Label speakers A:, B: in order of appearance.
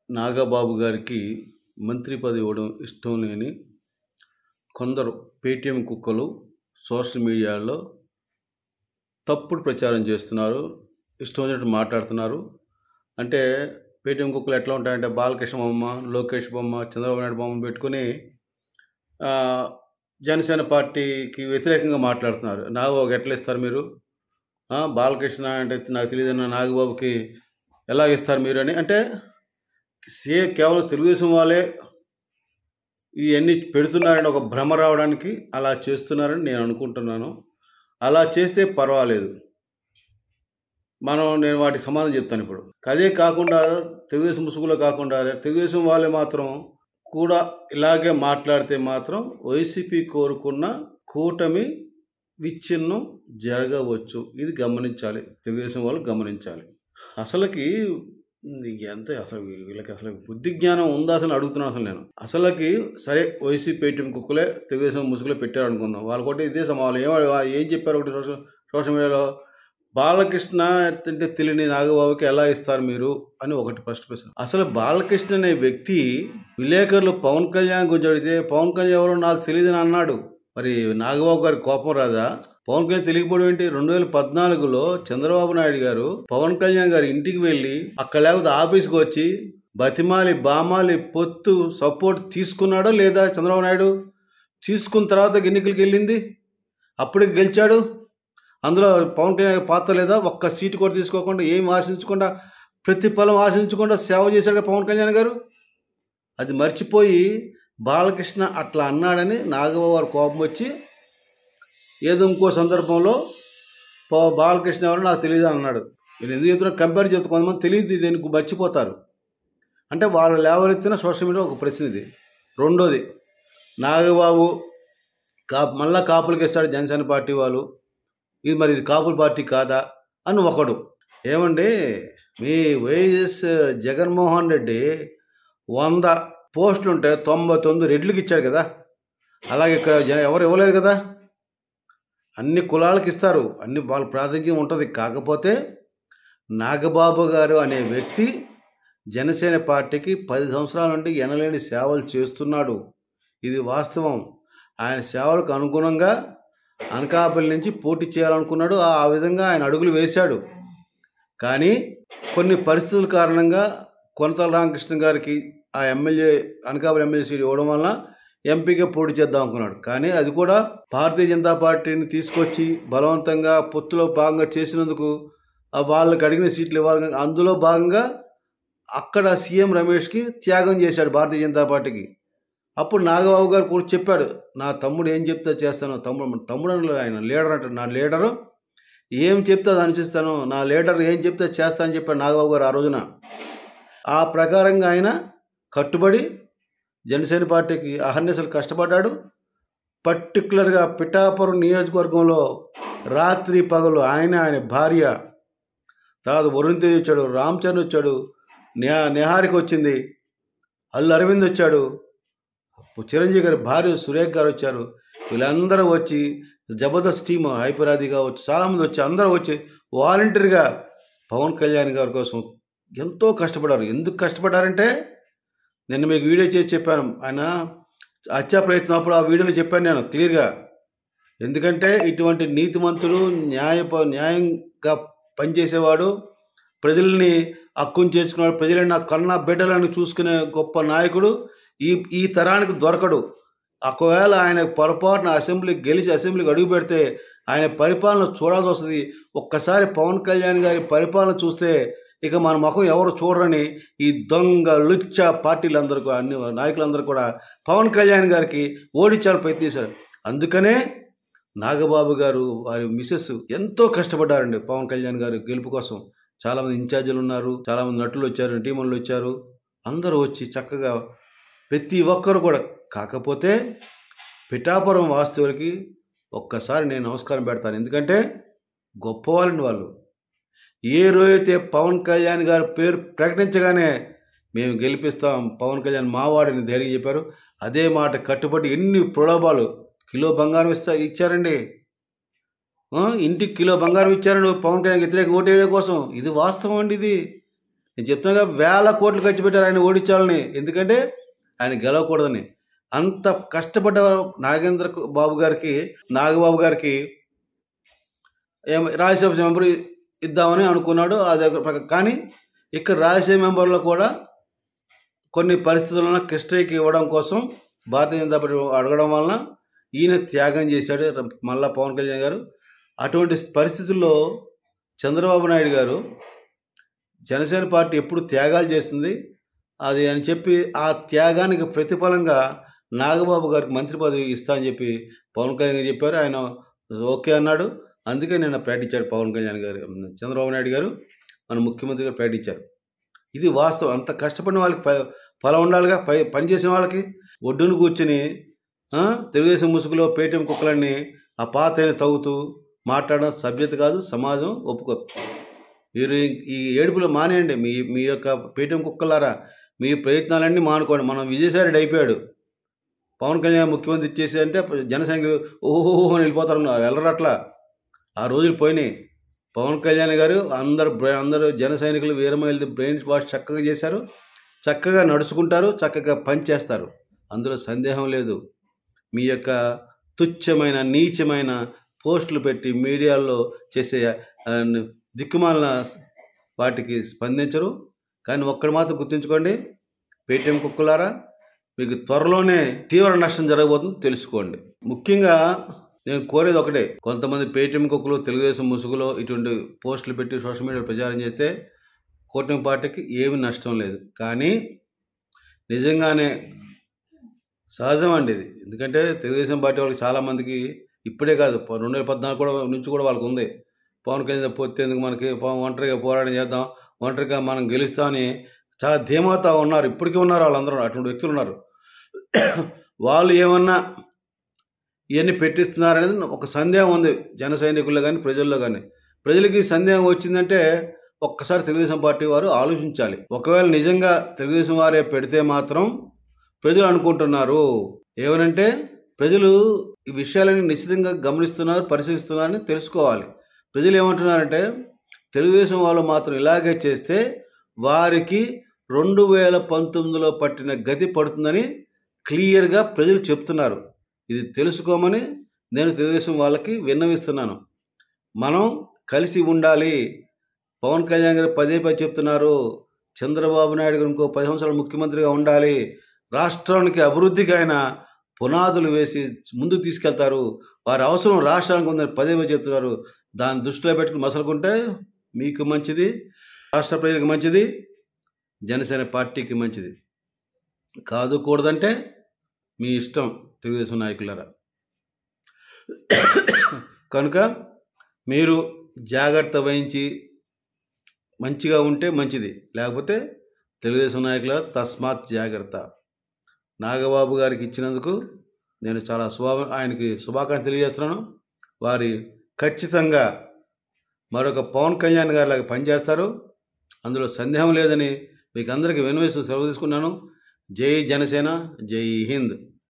A: నాగబాబు గారికి మంత్రి పదవి ఇవ్వడం ఇష్టం లేని కొందరు పేటీఎం కుక్కలు సోషల్ మీడియాలో తప్పుడు ప్రచారం చేస్తున్నారు. ఇష్టం వచ్చినట్టు మాట్లాడుతున్నారు. అంటే పేటీఎం కుక్కలు ఎట్లా ఉంటాయంటే బాలకృష్ణ బొమ్మ, లోకేష్ బొమ్మ, చంద్రబాబు నాయుడు బొమ్మ పెట్టుకుని జనసేన పార్టీకి వ్యతిరేకంగా మాట్లాడుతున్నారు. నాగబాబుకి ఎట్లా ఇస్తారు మీరు? బాలకృష్ణ అంటే నాకు తెలియదన్న నాగబాబుకి ఎలా ఇస్తారు మీరు అని అంటే కేవలం తెలుగుదేశం వాళ్ళే ఇవన్నీ పెడుతున్నారని ఒక భ్రమ రావడానికి అలా చేస్తున్నారని నేను అనుకుంటున్నాను. అలా చేస్తే పర్వాలేదు, నేను వాటికి సమాధానం చెప్తాను. ఇప్పుడు అదే కాకుండా తెలుగుదేశం ముసుగులో కాకుండా తెలుగుదేశం వాళ్ళే మాత్రం కూడా ఇలాగే మాట్లాడితే మాత్రం వైసీపీ కోరుకున్న కూటమి విచ్ఛిన్నం జరగవచ్చు. ఇది గమనించాలి, తెలుగుదేశం వాళ్ళు గమనించాలి. అసలుకి వీళ్ళకి అసలు బుద్ధి జ్ఞానం ఉందా అసలు అడుగుతున్నాను. నేను అసలుకి సరే వైసీపీ పేటీఎం కుక్కలే తెలుగుదేశం ముసుగులో పెట్టారు అనుకుందాం. వాళ్ళు కూడా ఇదే సమాధానం ఏం చెప్పారు ఒకటి సోషల్ మీడియాలో, బాలకృష్ణ అంటే తెలియని నాగబాబుకి ఎలా ఇస్తారు మీరు అని ఒకటి ఫస్ట్ ప్రశ్న. అసలు బాలకృష్ణ అనే వ్యక్తి విలేకరులు పవన్ కళ్యాణ్ గురించి అడిగితే పవన్ కళ్యాణ్ ఎవరో నాకు తెలియదని అన్నాడు. మరి నాగబాబు గారి కోపం రాదా? పవన్ కళ్యాణ్ తెలియకపోవడం ఏంటి? 2014లో చంద్రబాబు నాయుడు గారు పవన్ కళ్యాణ్ గారి ఇంటికి వెళ్ళి అక్కడ లేకపోతే ఆఫీస్కి వచ్చి బతిమాలి బామాలి పొత్తు సపోర్ట్ తీసుకున్నాడో లేదా? చంద్రబాబు నాయుడు తీసుకున్న తర్వాత ఎన్నికలకు వెళ్ళింది, అప్పటికి గెలిచాడు. అందులో పవన్ కళ్యాణ్ పాత్ర లేదా? ఒక్క సీటు కూడా తీసుకోకుండా, ఏం ఆశించకుండా, ప్రతిఫలం ఆశించకుండా సేవ చేశాడు పవన్ కళ్యాణ్ గారు. అది మర్చిపోయి బాలకృష్ణ అట్లా అన్నాడని నాగబాబు గారు కోపం వచ్చి ఏదో ఇంకో సందర్భంలో బాలకృష్ణ ఎవరో నాకు తెలియదు అన్నాడు. నేను ఎందుకు చెప్తున్నా, కంపేర్ చేస్తే కొంతమంది తెలియదు, దీనికి మర్చిపోతారు. అంటే వాళ్ళు లేవనెత్తిన సోషల్ మీడియా ఒక ప్రశ్న ఇది. రెండోది, నాగబాబు మళ్ళా కాపులకి ఇస్తాడు జనసేన పార్టీ వాళ్ళు, మరి ఇది కాపుల పార్టీ కాదా అని ఒకడు. ఏమండి, మీ వైఎస్ జగన్మోహన్ రెడ్డి 100 పోస్టులు ఉంటే 99 రెడ్లకి ఇచ్చాడు కదా. అలాగే ఇక్కడ ఎవరు ఇవ్వలేదు కదా. అన్ని కులాలకు ఇస్తారు, అన్ని వాళ్ళ ప్రాతినిధ్యం ఉంటుంది. కాకపోతే నాగబాబు గారు అనే వ్యక్తి జనసేన పార్టీకి 10 సంవత్సరాల నుండి ఎనలేని సేవలు చేస్తున్నాడు. ఇది వాస్తవం. ఆయన సేవలకు అనుగుణంగా అనకాపల్లి నుంచి పోటీ చేయాలనుకున్నాడు. ఆ విధంగా ఆయన అడుగులు వేశాడు. కానీ కొన్ని పరిస్థితుల కారణంగా కొనతాల రామకృష్ణ గారికి ఆ అనకాపల్లి ఎమ్మెల్యే సీట్ ఇవ్వడం వలన ఎంపీగా పోటీ చేద్దాం అనుకున్నాడు. కానీ అది కూడా భారతీయ జనతా పార్టీని తీసుకొచ్చి బలవంతంగా పొత్తులో భాగంగా చేసినందుకు వాళ్ళకి అడిగిన సీట్లు ఇవ్వాలి. అందులో భాగంగా అక్కడ సీఎం రమేష్కి త్యాగం చేశాడు భారతీయ జనతా పార్టీకి. అప్పుడు నాగబాబు గారు కూడా చెప్పాడు, నా తమ్ముడు ఏం చెప్తే చేస్తాను. తమ్ముడు ఆయన లీడర్ అంటాడు. నా లీడరు ఏం చెప్తే అది అనుసరిస్తాను, నా లీడర్ ఏం చెప్తే చేస్తానని చెప్పాడు నాగబాబు గారు ఆ రోజున. ఆ ప్రకారంగా ఆయన కట్టుబడి జనసేన పార్టీకి అహర్నిశలు కష్టపడ్డాడు. పర్టికులర్గా పిఠాపురం నియోజకవర్గంలో రాత్రి పగలు ఆయన భార్య, తర్వాత వరుణ్ తేజ్ వచ్చాడు, రామ్ చరణ్ వచ్చాడు, నిహారిక వచ్చింది, అల్లు అరవింద్ వచ్చాడు, చిరంజీవి గారి భార్య సురేఖ గారు వచ్చారు. వీళ్ళందరూ వచ్చి జబర్దస్త్ టీమ్ హైపరాది కావచ్చు, చాలామంది వచ్చి అందరూ వచ్చి వాలంటీర్గా పవన్ కళ్యాణ్ గారి కోసం ఎంతో కష్టపడ్డారు. ఎందుకు కష్టపడ్డారంటే నిన్న మీకు వీడియో చేసి చెప్పాను. ఆయన హత్యా ప్రయత్నం అప్పుడు ఆ వీడియోలో చెప్పాను నేను క్లియర్గా. ఎందుకంటే ఇటువంటి నీతిమంతులు, న్యాయంగా పనిచేసేవాడు, ప్రజల్ని హక్కును చేర్చుకున్నాడు, ప్రజలని నా కన్నా బిడ్డలను చూసుకునే గొప్ప నాయకుడు ఈ తరానికి దొరకడు. ఒకవేళ ఆయన పొరపాటున గెలిచి అసెంబ్లీకి అడుగు పెడితే ఆయన పరిపాలన చూడాల్సి వస్తుంది. ఒక్కసారి పవన్ కళ్యాణ్ గారి పరిపాలన చూస్తే ఇక మన ముఖం ఎవరు చూడరని ఈ దొంగ లుచ్చ పార్టీలందరూ అన్ని నాయకులందరూ కూడా పవన్ కళ్యాణ్ గారికి ఓడించాలని ప్రయత్నించారు. అందుకనే నాగబాబు గారు వారి మిసెస్ ఎంతో కష్టపడ్డారండి పవన్ కళ్యాణ్ గారు గెలుపు కోసం. చాలామంది ఇన్ఛార్జీలు ఉన్నారు, చాలామంది నటులు వచ్చారు, నటీమణులు వచ్చారు, అందరూ వచ్చి చక్కగా ప్రతి ఒక్కరు కూడా. కాకపోతే పిఠాపురం వాస్తవులకి ఒక్కసారి నేను నమస్కారం పెడతాను. ఎందుకంటే గొప్పవాళ్ళని వాళ్ళు. ఏ రోజైతే పవన్ కళ్యాణ్ గారి పేరు ప్రకటించగానే మేము గెలిపిస్తాం, పవన్ కళ్యాణ్ మావాడిని ధైర్యం చెప్పారు. అదే మాట కట్టుబడి ఎన్ని ప్రలోభాలు, కిలో బంగారం ఇచ్చారండి. ఇంటికి కిలో బంగారం ఇచ్చారండి పవన్ కళ్యాణ్ వ్యతిరేక ఓటు వేయడం కోసం. ఇది వాస్తవం అండి. ఇది నేను చెప్తున్నాగా, వేల కోట్లు ఖర్చు పెట్టారు ఆయన ఓడించాలని. ఎందుకంటే ఆయన గెలవకూడదని. అంత కష్టపడ్డ నాగబాబు గారికి రాజ్యసభ మెంబర్ ఇద్దామని అనుకున్నాడు. అది కానీ ఇక్కడ రాజ్యసభ మెంబర్లో కూడా కొన్ని పరిస్థితులను కృష్ణయ్యకి ఇవ్వడం కోసం భారతీయ జనతా పార్టీ అడగడం వలన ఈయన త్యాగం చేశాడు మళ్ళా పవన్ కళ్యాణ్ గారు. అటువంటి పరిస్థితుల్లో చంద్రబాబు నాయుడు గారు జనసేన పార్టీ ఎప్పుడు త్యాగాలు చేస్తుంది అది అని చెప్పి, ఆ త్యాగానికి ప్రతిఫలంగా నాగబాబు గారికి మంత్రి పదవి ఇస్తా అని చెప్పి పవన్ కళ్యాణ్ చెప్పారు. ఆయన ఓకే అన్నాడు. అందుకే నిన్న ప్రకటించాడు చంద్రబాబు నాయుడు గారు మన ముఖ్యమంత్రిగా ప్రకటించారు. ఇది వాస్తవం. అంత కష్టపడిన వాళ్ళకి ఫలం ఉండాలిగా. పనిచేసిన వాళ్ళకి ఒడ్డును కూర్చుని తెలుగుదేశం ముసుగులో పేటీఎం కుక్కలన్నీ ఆ పాతని తవ్వుతూ మాట్లాడడం సభ్యత కాదు, సమాజం ఒప్పుకోదు. మీరు ఈ ఏడుపులు మానేయండి. మీ యొక్క పేటీఎం కుక్కలారా, మీ ప్రయత్నాలన్నీ మానుకోండి. మనం విజయసాయి అయిపోయాడు. పవన్ కళ్యాణ్ ముఖ్యమంత్రి ఇచ్చేసి అంటే జనసంఘ ఓహో అని వెళ్ళిపోతారు. వెళ్ళరట్లా. ఆ రోజులు పోయినాయి. పవన్ కళ్యాణ్ గారు అందరూ జన సైనికులు వీరమహిళ బ్రెయిన్ వాష్ చక్కగా చేశారు. చక్కగా నడుచుకుంటారు, చక్కగా పనిచేస్తారు. అందులో సందేహం లేదు. మీ యొక్క తుచ్చమైన నీచమైన పోస్టులు పెట్టి మీడియాలో చేసే దిక్కుమాలిన వాటికి స్పందించరు. కానీ ఒక్కడు మాత్రం గుర్తుంచుకోండి, పేటీఎం కుక్కలారా, మీకు త్వరలోనే తీవ్ర నష్టం జరగబోతుంది, తెలుసుకోండి. ముఖ్యంగా నేను కోరేది ఒకటే, కొంతమంది పేటీఎం కుక్కలు తెలుగుదేశం ముసుగులో ఇటువంటి పోస్టులు పెట్టి సోషల్ మీడియాలో ప్రచారం చేస్తే కూటమి పార్టీకి ఏమి నష్టం లేదు. కానీ నిజంగానే సహజం అండి ఇది. ఎందుకంటే తెలుగుదేశం పార్టీ వాళ్ళకి చాలామందికి ఇప్పుడే కాదు, 2014 నుంచి కూడా వాళ్ళకు ఉంది. పవన్ కళ్యాణ్ పొత్తేందుకు మనకి ఒంటరిగా పోరాటం చేద్దాం, ఒంటరిగా మనం గెలుస్తామని చాలా ధీమాతో ఉన్నారు. ఇప్పటికీ ఉన్నారు వాళ్ళందరూ. అటువంటి వ్యక్తులు ఉన్నారు. వాళ్ళు ఏమన్నా ఇవన్నీ పెట్టిస్తున్నారనేది ఒక సందేహం ఉంది జన సైనికుల్లో కానీ ప్రజల్లో కానీ. ప్రజలకి సందేహం వచ్చిందంటే ఒక్కసారి తెలుగుదేశం పార్టీ వారు ఆలోచించాలి. ఒకవేళ నిజంగా తెలుగుదేశం వారే పెడితే మాత్రం ప్రజలు అనుకుంటున్నారు ఏమనంటే, ప్రజలు ఈ విషయాలని నిశ్చితంగా గమనిస్తున్నారు, పరిశీలిస్తున్నారని తెలుసుకోవాలి. ప్రజలు ఏమంటున్నారంటే, తెలుగుదేశం వాళ్ళు మాత్రం ఇలాగే చేస్తే వారికి 2019లో పట్టిన గతి పడుతుందని క్లియర్గా ప్రజలు చెప్తున్నారు. ఇది తెలుసుకోమని నేను తెలుగుదేశం వాళ్ళకి విన్నవిస్తున్నాను. మనం కలిసి ఉండాలి. పవన్ కళ్యాణ్ గారు పదే చెప్తున్నారు, చంద్రబాబు నాయుడు గారు ఇంకో 10 సంవత్సరాలు ముఖ్యమంత్రిగా ఉండాలి, రాష్ట్రానికి అభివృద్ధికి ఆయన పునాదులు వేసి ముందుకు తీసుకెళ్తారు, వారి అవసరం రాష్ట్రానికి ఉందని పదే చెప్తున్నారు. దాన్ని దృష్టిలో పెట్టుకుని మసలుకుంటే మీకు మంచిది, రాష్ట్ర ప్రజలకు మంచిది, జనసేన పార్టీకి మంచిది. కాదు కూడదంటే మీ ఇష్టం తెలుగుదేశం నాయకులారా. కనుక మీరు జాగ్రత్త వహించి మంచిగా ఉంటే మంచిది, లేకపోతే తెలుగుదేశం నాయకుల తస్మాత్ జాగ్రత్త. నాగబాబు గారికి ఇచ్చినందుకు నేను చాలా ఆయనకి శుభాకాంక్షలు తెలియజేస్తున్నాను. వారి ఖచ్చితంగా మరొక పవన్ కళ్యాణ్ గారి లాగా పనిచేస్తారు, అందులో సందేహం లేదని మీకు అందరికీ వినవేస్తూ సెలవు తీసుకున్నాను. జై జనసేన, జై హింద్.